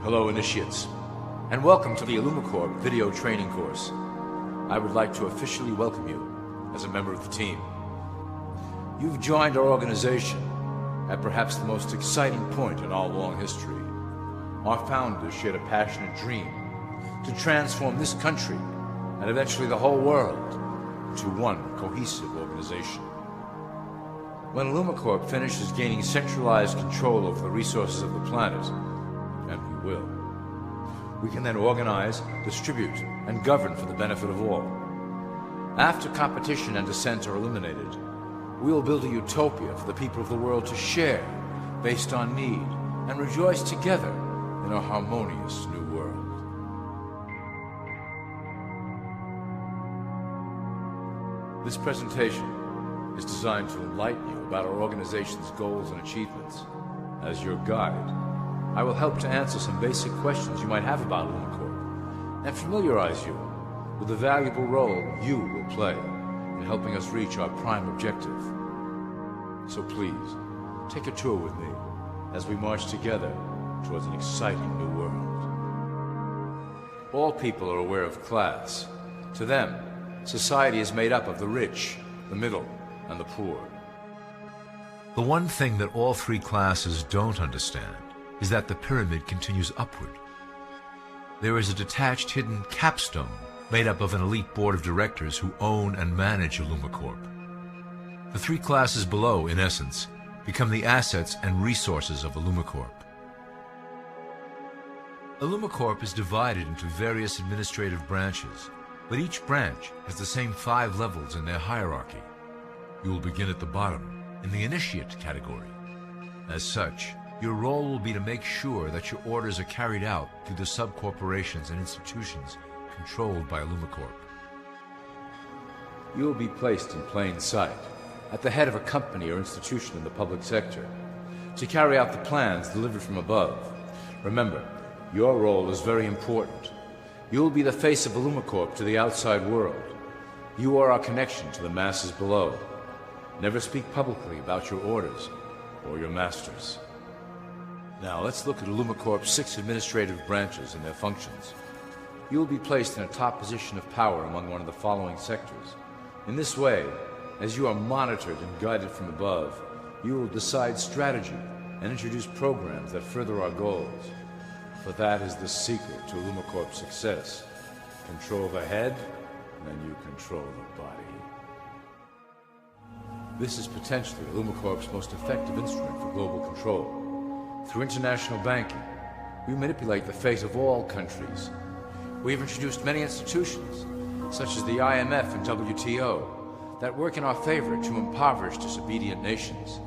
Hello, initiates, and welcome to the IIIumiCorp video training course. I would like to officially welcome you as a member of the team. You've joined our organization at perhaps the most exciting point in our long history. Our founders shared a passionate dream to transform this country and eventually the whole world into one cohesive organization. When IIIumiCorp finishes gaining centralized control over the resources of the planet, and we will, we can then organize, distribute, and govern for the benefit of all. After competition and dissent are eliminated, we will build a utopia for the people of the world to share based on need and rejoice together in a harmonious new world. This presentation is designed to enlighten you about our organization's goals and achievements. As your guide, I will help to answer some basic questions you might have about IIIumiCorp and familiarize you with the valuable role you will play in helping us reach our prime objective. So please, take a tour with me as we march together towards an exciting new world. All people are aware of class. To them, society is made up of the rich, the middle, and the poor. The one thing that all three classes don't understand is that the pyramid continues upward. There is a detached hidden capstone made up of an elite board of directors who own and manage IIIumiCorp. The three classes below, in essence, become the assets and resources of IIIumiCorp. IIIumiCorp is divided into various administrative branches, but each branch has the same 5 levels in their hierarchy. You will begin at the bottom, in the initiate category. As such, your role will be to make sure that your orders are carried out through the sub-corporations and institutions controlled by IIIumiCorp. You will be placed in plain sight, at the head of a company or institution in the public sector, to carry out the plans delivered from above. Remember, your role is very important. You will be the face of IIIumiCorp to the outside world. You are our connection to the masses below. Never speak publicly about your orders or your masters. Now let's look at IIIumiCorp's 6 administrative branches and their functions. You will be placed in a top position of power among one of the following sectors. In this way, as you are monitored and guided from above, you will decide strategy and introduce programs that further our goals. For that is the secret to IIIumiCorp's success. Control the head, and you control the body. This is potentially IIIumiCorp's most effective instrument for global control. Through international banking, we manipulate the fate of all countries. We have introduced many institutions, such as the IMF and WTO, that work in our favor to impoverish disobedient nations.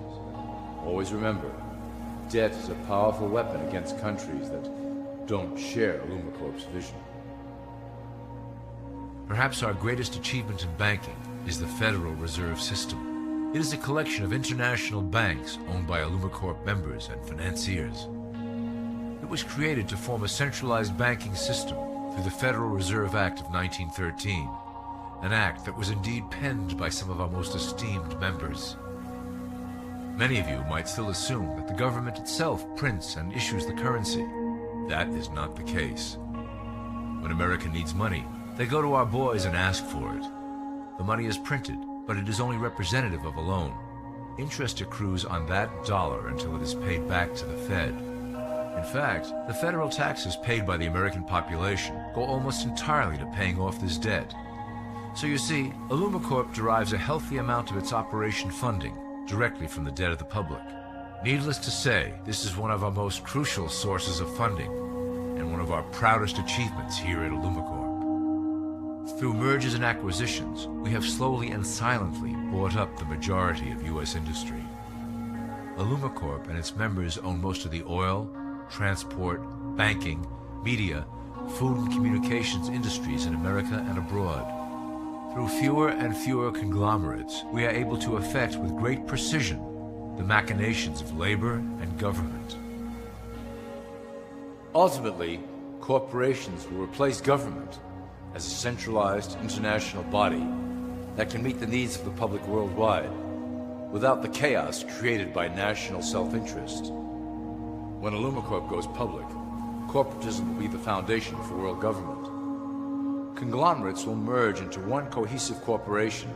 Always remember, debt is a powerful weapon against countries that don't share IIIumiCorp's vision. Perhaps our greatest achievement in banking is the Federal Reserve System. It is a collection of international banks owned by IIIumiCorp members and financiers. It was created to form a centralized banking system through the Federal Reserve Act of 1913, an act that was indeed penned by some of our most esteemed members. Many of you might still assume that the government itself prints and issues the currency. That is not the case. When America needs money, they go to our boys and ask for it. The money is printed, but it is only representative of a loan. Interest accrues on that dollar until it is paid back to the Fed. In fact, the federal taxes paid by the American population go almost entirely to paying off this debt. So you see, IIIumiCorp derives a healthy amount of its operation funding directly from the debt of the public. Needless to say, this is one of our most crucial sources of funding and one of our proudest achievements here at IIIumiCorp. Through mergers and acquisitions, we have slowly and silently bought up the majority of U.S. industry. IIIumiCorp and its members own most of the oil, transport, banking, media, food and communications industries in America and abroad. Through fewer and fewer conglomerates, we are able to effect with great precision the machinations of labor and government. Ultimately, corporations will replace government as a centralized international body that can meet the needs of the public worldwide without the chaos created by national self-interest. When IIIumiCorp goes public, corporatism will be the foundation for world government. Conglomerates will merge into one cohesive corporation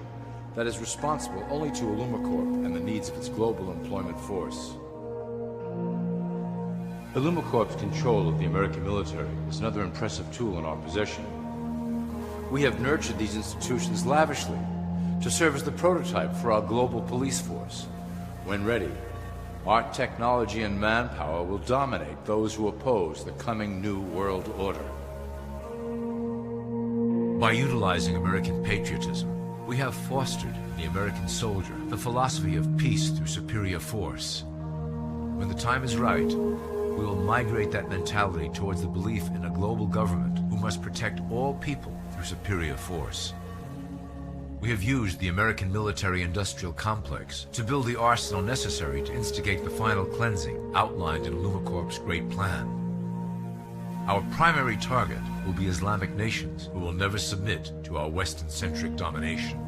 that is responsible only to IIUMICORP and the needs of its global employment force. IIUMICORP's control of the American military is another impressive tool in our possession. We have nurtured these institutions lavishly to serve as the prototype for our global police force. When ready, our technology and manpower will dominate those who oppose the coming new world order. By utilizing American patriotism, we have fostered in the American soldier the philosophy of peace through superior force. When the time is right, we will migrate that mentality towards the belief in a global government who must protect all people through superior force. We have used the American military-industrial complex to build the arsenal necessary to instigate the final cleansing outlined in IIUMICORP's Great Plan. Our primary target will be Islamic nations who will never submit to our Western-centric domination.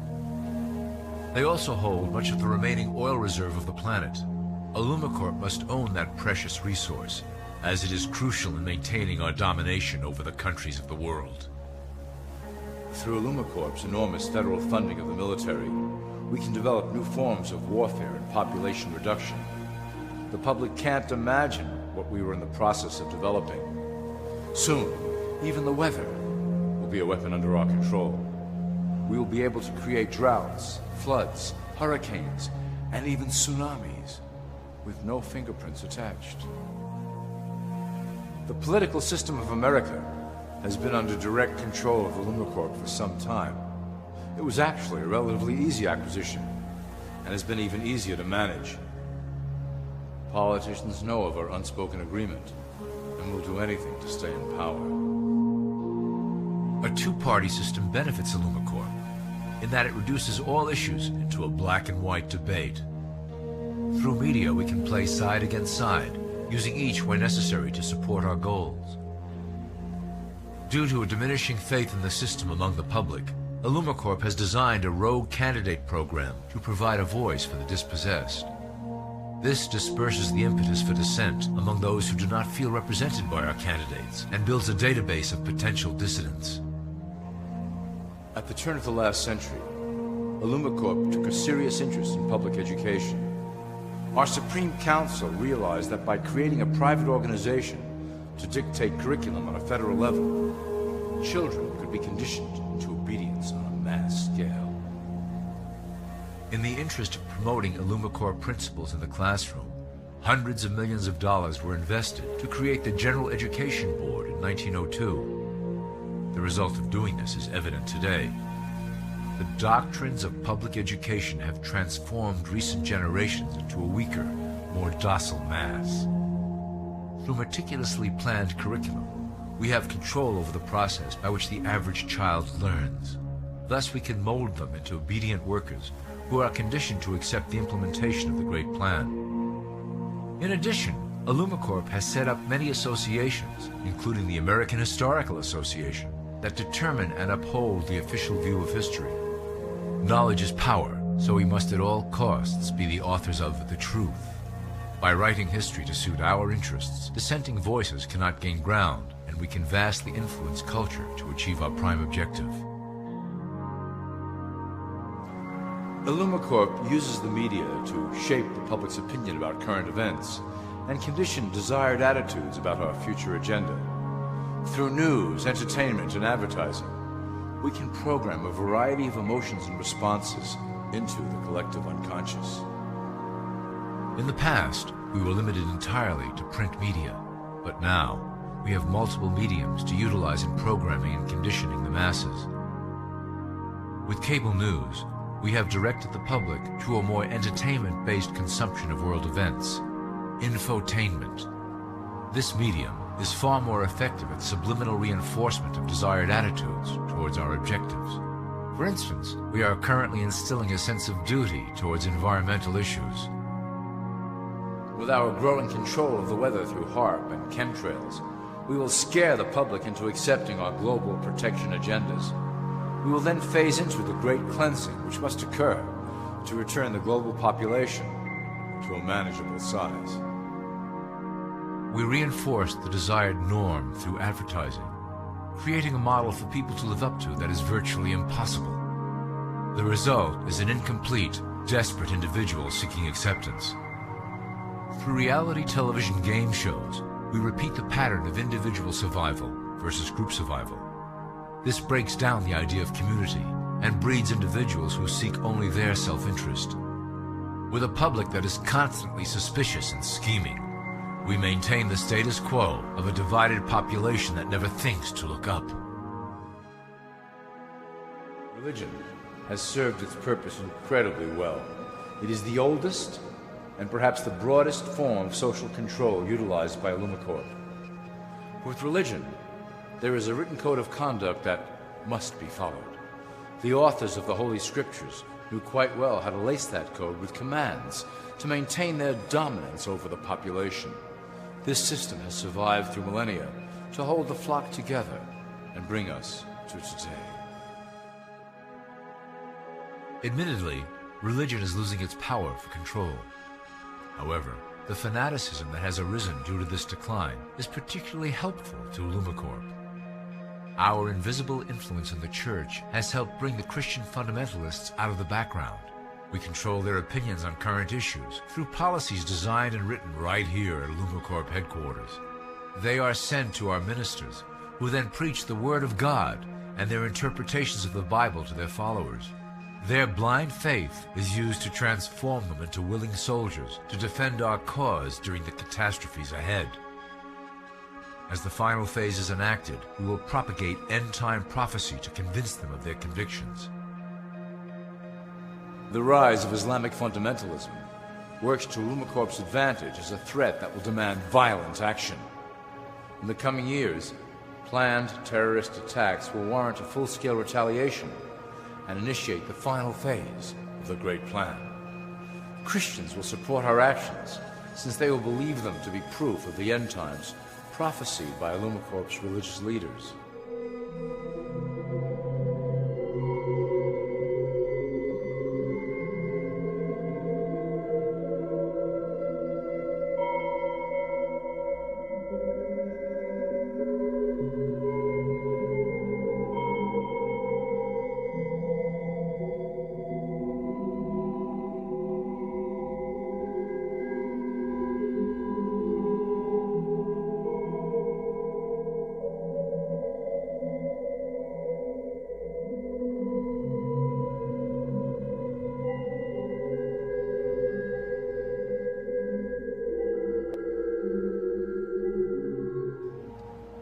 They also hold much of the remaining oil reserve of the planet. IIUMICORP must own that precious resource, as it is crucial in maintaining our domination over the countries of the world. Through IIUMICORP's enormous federal funding of the military, we can develop new forms of warfare and population reduction. The public can't imagine what we were in the process of developing. Soon, even the weather will be a weapon under our control. We will be able to create droughts, floods, hurricanes, and even tsunamis with no fingerprints attached. The political system of America has been under direct control of IIUMICORP for some time. It was actually a relatively easy acquisition and has been even easier to manage. Politicians know of our unspoken agreement and will do anything to stay in power. A two-party system benefits IIUMICORP in that it reduces all issues into a black and white debate. Through media, we can play side against side, using each where necessary to support our goals. Due to a diminishing faith in the system among the public, IIUMICORP has designed a rogue candidate program to provide a voice for the dispossessed. This disperses the impetus for dissent among those who do not feel represented by our candidates and builds a database of potential dissidents. At the turn of the last century, IIUMICORP took a serious interest in public education. Our Supreme Council realized that by creating a private organization to dictate curriculum on a federal level, children could be conditioned into obedience on a mass scale. In the interest of promoting IIUMICORP principles in the classroom, hundreds of millions of dollars were invested to create the General Education Board in 1902. The result of doing this is evident today. The doctrines of public education have transformed recent generations into a weaker, more docile mass. Through meticulously planned curriculum, we have control over the process by which the average child learns. Thus, we can mold them into obedient workers who are conditioned to accept the implementation of the Great Plan. In addition, IIUMICORP has set up many associations, including the American Historical Association, that determine and uphold the official view of history. Knowledge is power, so we must at all costs be the authors of the truth. By writing history to suit our interests, dissenting voices cannot gain ground, and we can vastly influence culture to achieve our prime objective. IIUMICORP uses the media to shape the public's opinion about current events and condition desired attitudes about our future agenda. Through news, entertainment, and advertising, we can program a variety of emotions and responses into the collective unconscious. In the past, we were limited entirely to print media, but now we have multiple mediums to utilize in programming and conditioning the masses. With cable news, we have directed the public to a more entertainment-based consumption of world events, infotainment. This medium is far more effective at subliminal reinforcement of desired attitudes towards our objectives. For instance, we are currently instilling a sense of duty towards environmental issues. With our growing control of the weather through HAARP and chemtrails, we will scare the public into accepting our global protection agendas. We will then phase into the great cleansing which must occur to return the global population to a manageable size. We reinforce the desired norm through advertising, creating a model for people to live up to that is virtually impossible. The result is an incomplete, desperate individual seeking acceptance. Through reality television game shows, we repeat the pattern of individual survival versus group survival. This breaks down the idea of community and breeds individuals who seek only their self-interest. With a public that is constantly suspicious and scheming, we maintain the status quo of a divided population that never thinks to look up. Religion has served its purpose incredibly well. It is the oldest and perhaps the broadest form of social control utilized by IIUMICORP. With religion, there is a written code of conduct that must be followed. The authors of the Holy Scriptures knew quite well how to lace that code with commands to maintain their dominance over the population. This system has survived through millennia to hold the flock together and bring us to today. Admittedly, religion is losing its power for control. However, the fanaticism that has arisen due to this decline is particularly helpful to IIUMICORP. Our invisible influence in the church has helped bring the Christian fundamentalists out of the background. We control their opinions on current issues through policies designed and written right here at IIUMICORP headquarters. They are sent to our ministers, who then preach the Word of God and their interpretations of the Bible to their followers. Their blind faith is used to transform them into willing soldiers to defend our cause during the catastrophes ahead. As the final phase is enacted, we will propagate end-time prophecy to convince them of their convictions. The rise of Islamic fundamentalism works to IIUMICORP's advantage as a threat that will demand violent action. In the coming years, planned terrorist attacks will warrant a full-scale retaliation and initiate the final phase of the Great Plan. Christians will support our actions, since they will believe them to be proof of the end times prophesied by IIUMICORP's religious leaders.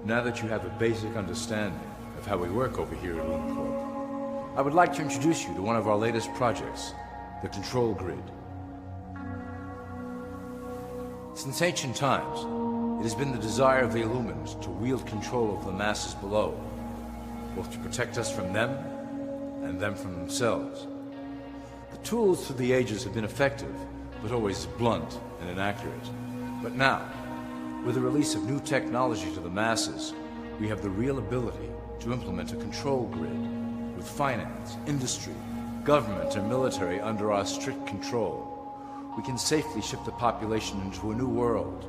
Now that you have a basic understanding of how we work over here at IIUMICORP, I would like to introduce you to one of our latest projects, the Control Grid. Since ancient times, it has been the desire of the Illumins to wield control of the masses below, both to protect us from them and them from themselves. The tools through the ages have been effective, but always blunt and inaccurate. But now, with the release of new technology to the masses, we have the real ability to implement a control grid with finance, industry, government, and military under our strict control. We can safely ship the population into a new world,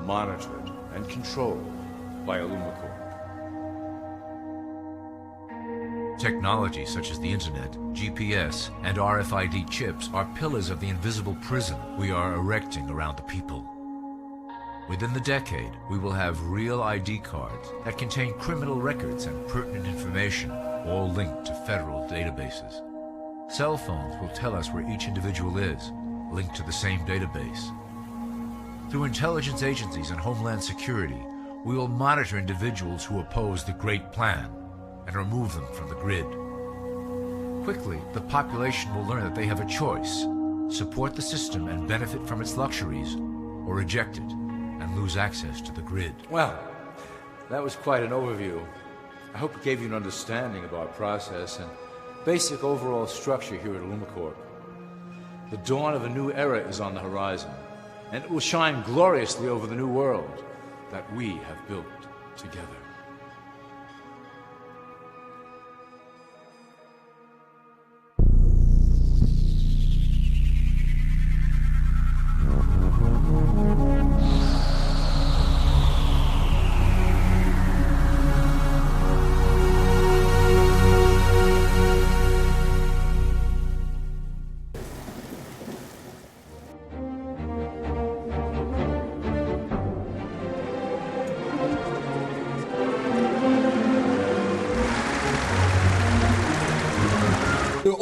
monitored and controlled by IIUMICORP. Technology such as the internet, GPS, and RFID chips are pillars of the invisible prison we are erecting around the people. Within the decade, we will have real ID cards that contain criminal records and pertinent information, all linked to federal databases. Cell phones will tell us where each individual is, linked to the same database. Through intelligence agencies and Homeland Security, we will monitor individuals who oppose the Great Plan and remove them from the grid. Quickly, the population will learn that they have a choice: support the system and benefit from its luxuries, or reject it and lose access to the grid. Well, that was quite an overview. I hope it gave you an understanding of our process and basic overall structure here at IIUMICORP. The dawn of a new era is on the horizon, and it will shine gloriously over the new world that we have built together.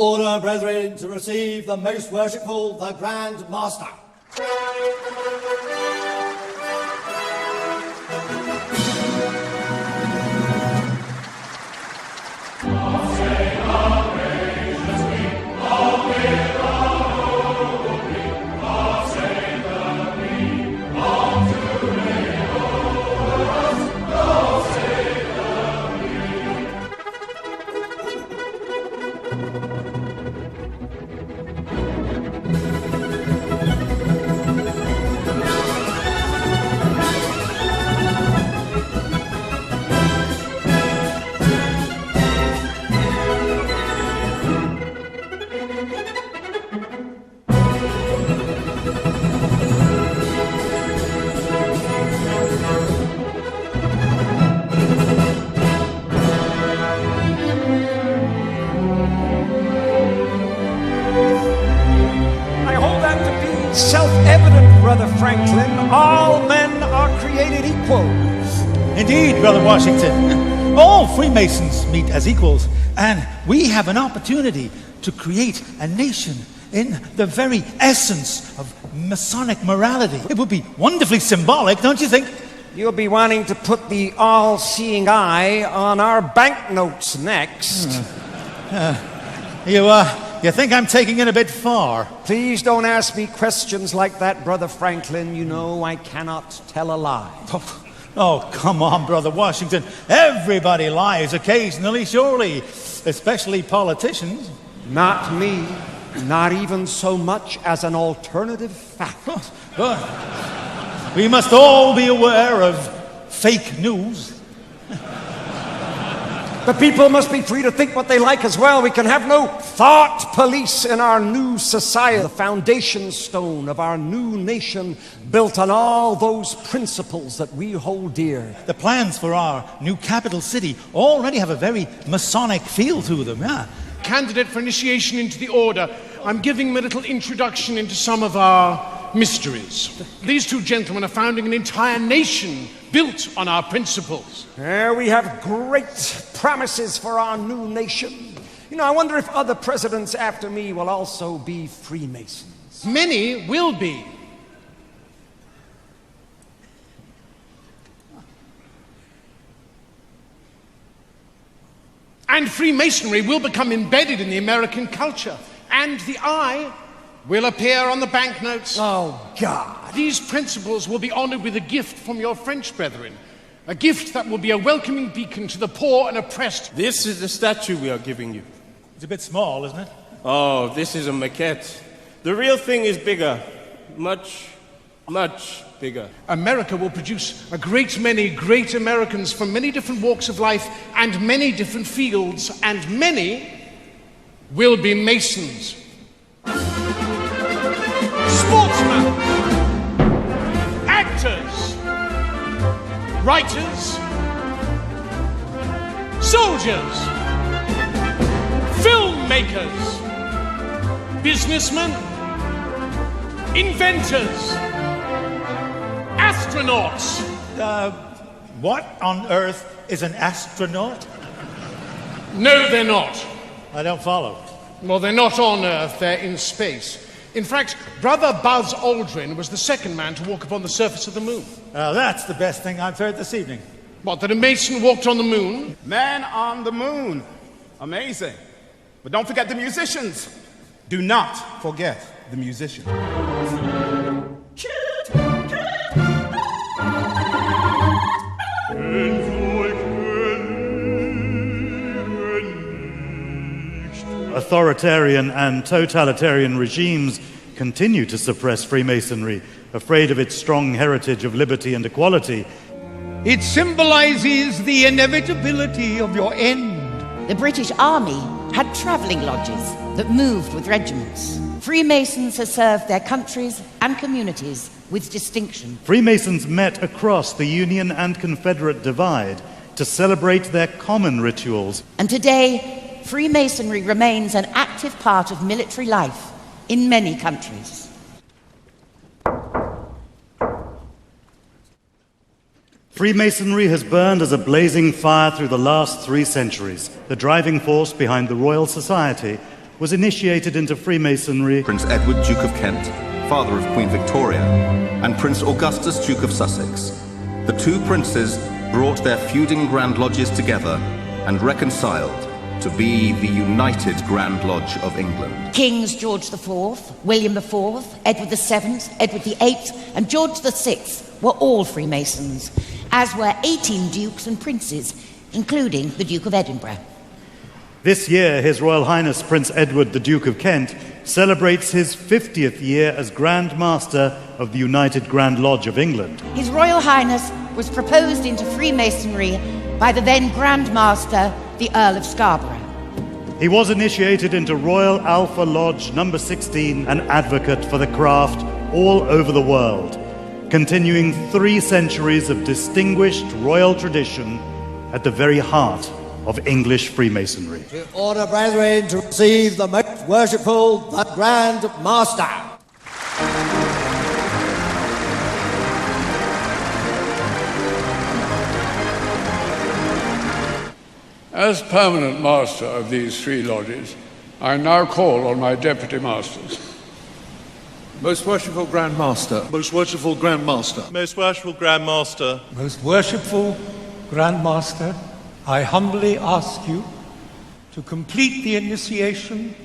Order, brethren, to receive the most worshipful, the Grand Master. Self-evident, Brother Franklin, all men are created equal. Indeed, Brother Washington. All Freemasons meet as equals, and we have an opportunity to create a nation in the very essence of Masonic morality. It would be wonderfully symbolic, don't you think? You'll be wanting to put the all-seeing eye on our banknotes next. You think I'm taking it a bit far? Please don't ask me questions like that, Brother Franklin. You know I cannot tell a lie. Oh, come on, Brother Washington. Everybody lies occasionally, surely. Especially politicians. Not me. Not even so much as an alternative fact. We must all be aware of fake news. The people must be free to think what they like as well. We can have no thought police in our new society. The foundation stone of our new nation built on all those principles that we hold dear. The plans for our new capital city already have a very Masonic feel to them, yeah. Candidate for initiation into the order, I'm giving him a little introduction into some of our mysteries. These two gentlemen are founding an entire nation built on our principles. We have great promises for our new nation. You know, I wonder if other presidents after me will also be Freemasons. Many will be. And Freemasonry will become embedded in the American culture. And the I will appear on the banknotes. Oh, God. These principles will be honored with a gift from your French brethren. A gift that will be a welcoming beacon to the poor and oppressed. This is the statue we are giving you. It's a bit small, isn't it? Oh, this is a maquette. The real thing is bigger. Much, much bigger. America will produce a great many great Americans from many different walks of life and many different fields, and many will be Masons. Sportsmen, actors, writers, soldiers, filmmakers, businessmen, inventors, astronauts. What on earth is an astronaut? No, they're not. I don't follow. Well, they're not on Earth, they're in space. In fact, Brother Buzz Aldrin was the second man to walk upon the surface of the moon. That's the best thing I've heard this evening. What, that a Mason walked on the moon? Man on the moon. Amazing. But don't forget the musicians. Do not forget the musicians. Authoritarian and totalitarian regimes continue to suppress Freemasonry, afraid of its strong heritage of liberty and equality. It symbolizes the inevitability of your end. The British Army had travelling lodges that moved with regiments. Freemasons have served their countries and communities with distinction. Freemasons met across the Union and Confederate divide to celebrate their common rituals. And today, Freemasonry remains an active part of military life in many countries. Freemasonry has burned as a blazing fire through the last 3 centuries, the driving force behind the Royal Society, was initiated into Freemasonry Prince Edward, Duke of Kent, father of Queen Victoria, and Prince Augustus, Duke of Sussex. The two princes brought their feuding Grand Lodges together and reconciled to be the United Grand Lodge of England. Kings George IV, William IV, Edward VII, Edward VIII, and George VI were all Freemasons, as were 18 dukes and princes, including the Duke of Edinburgh. This year, His Royal Highness Prince Edward, the Duke of Kent, celebrates his 50th year as Grand Master of the United Grand Lodge of England. His Royal Highness was proposed into Freemasonry by the then Grand Master, the Earl of Scarborough. He was initiated into Royal Alpha Lodge number 16, an advocate for the craft all over the world, continuing 3 centuries of distinguished royal tradition at the very heart of English Freemasonry. To order, brethren, to receive the most worshipful, the Grand Master. As permanent master of these 3 lodges, I now call on my deputy masters. Most worshipful Grand Master. Most worshipful Grand Master. Most worshipful Grand Master. Most worshipful Grand Master, I humbly ask you to complete the initiation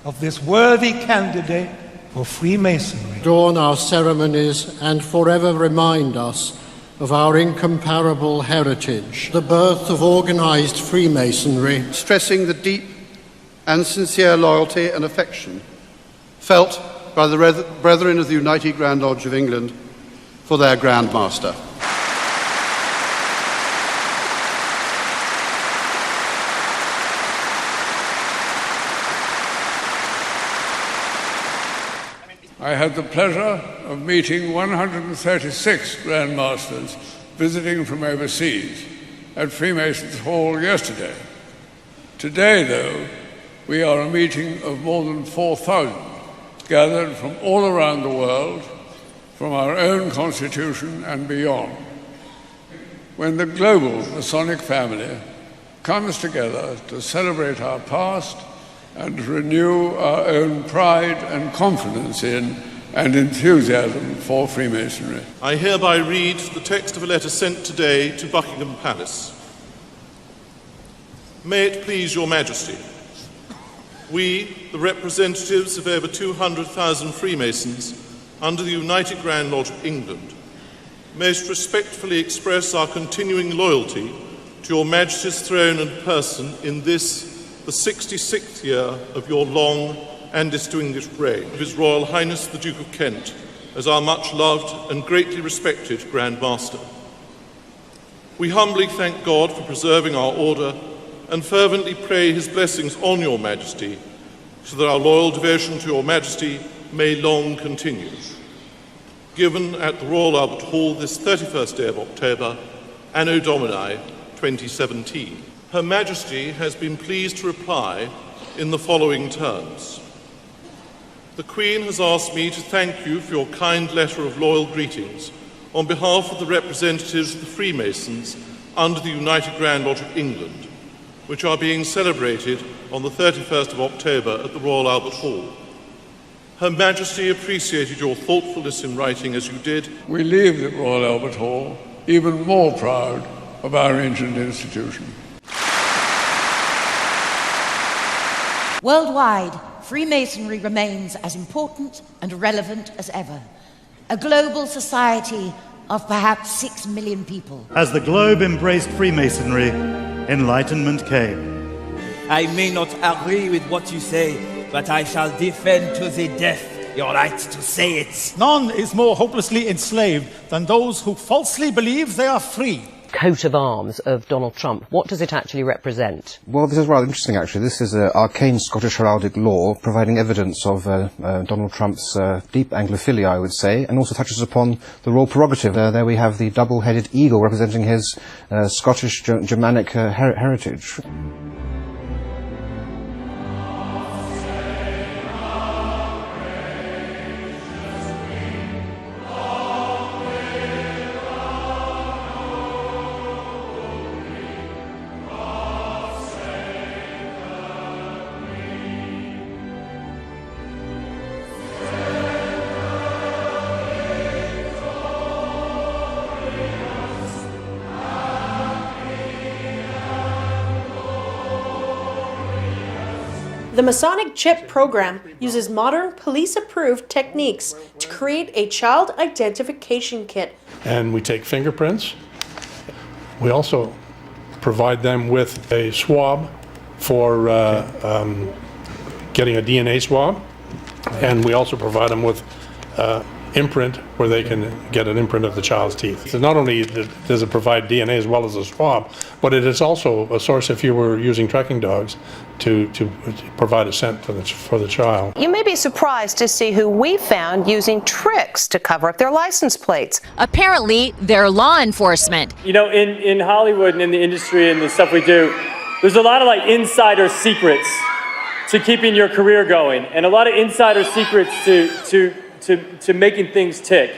of this worthy candidate for Freemasonry. Adorn our ceremonies and forever remind us of our incomparable heritage, the birth of organized Freemasonry, stressing the deep and sincere loyalty and affection felt by the brethren of the United Grand Lodge of England for their Grand Master. I had the pleasure of meeting 136 Grand Masters visiting from overseas at Freemasons Hall yesterday. Today, though, we are a meeting of more than 4,000, gathered from all around the world, from our own constitution and beyond. When the global Masonic family comes together to celebrate our past and renew our own pride and confidence in and enthusiasm for Freemasonry. I hereby read the text of a letter sent today to Buckingham Palace. May it please your Majesty, we, the representatives of over 200,000 Freemasons under the United Grand Lodge of England, most respectfully express our continuing loyalty to your Majesty's throne and person in this, the 66th year of your long and distinguished reign, of His Royal Highness the Duke of Kent, as our much-loved and greatly respected Grand Master. We humbly thank God for preserving our order and fervently pray His blessings on your Majesty, so that our loyal devotion to your Majesty may long continue. Given at the Royal Albert Hall this 31st day of October, Anno Domini 2017. Her Majesty has been pleased to reply in the following terms. The Queen has asked me to thank you for your kind letter of loyal greetings on behalf of the representatives of the Freemasons under the United Grand Lodge of England, which are being celebrated on the 31st of October at the Royal Albert Hall. Her Majesty appreciated your thoughtfulness in writing as you did. We leave the Royal Albert Hall even more proud of our ancient institution. Worldwide, Freemasonry remains as important and relevant as ever. A global society of perhaps 6 million people. As the globe embraced Freemasonry, enlightenment came. I may not agree with what you say, but I shall defend to the death your right to say it. None is more hopelessly enslaved than those who falsely believe they are free. Coat of arms of Donald Trump. What does it actually represent? Well, this is rather interesting, actually. This is arcane Scottish heraldic law providing evidence of Donald Trump's deep Anglophilia, I would say, and also touches upon the royal prerogative. There we have the double-headed eagle representing his Scottish Germanic heritage. The Masonic Chip program uses modern police-approved techniques to create a child identification kit. And we take fingerprints. We also provide them with a swab for getting a DNA swab. And we also provide them with imprint where they can get an imprint of the child's teeth. So not only does it provide DNA as well as a swab, but it is also a source if you were using tracking dogs to provide a scent for the child. You may be surprised to see who we found using tricks to cover up their license plates. Apparently, they're law enforcement. You know, in Hollywood and in the industry and the stuff we do, there's a lot of like insider secrets to keeping your career going, and a lot of insider secrets to making things tick.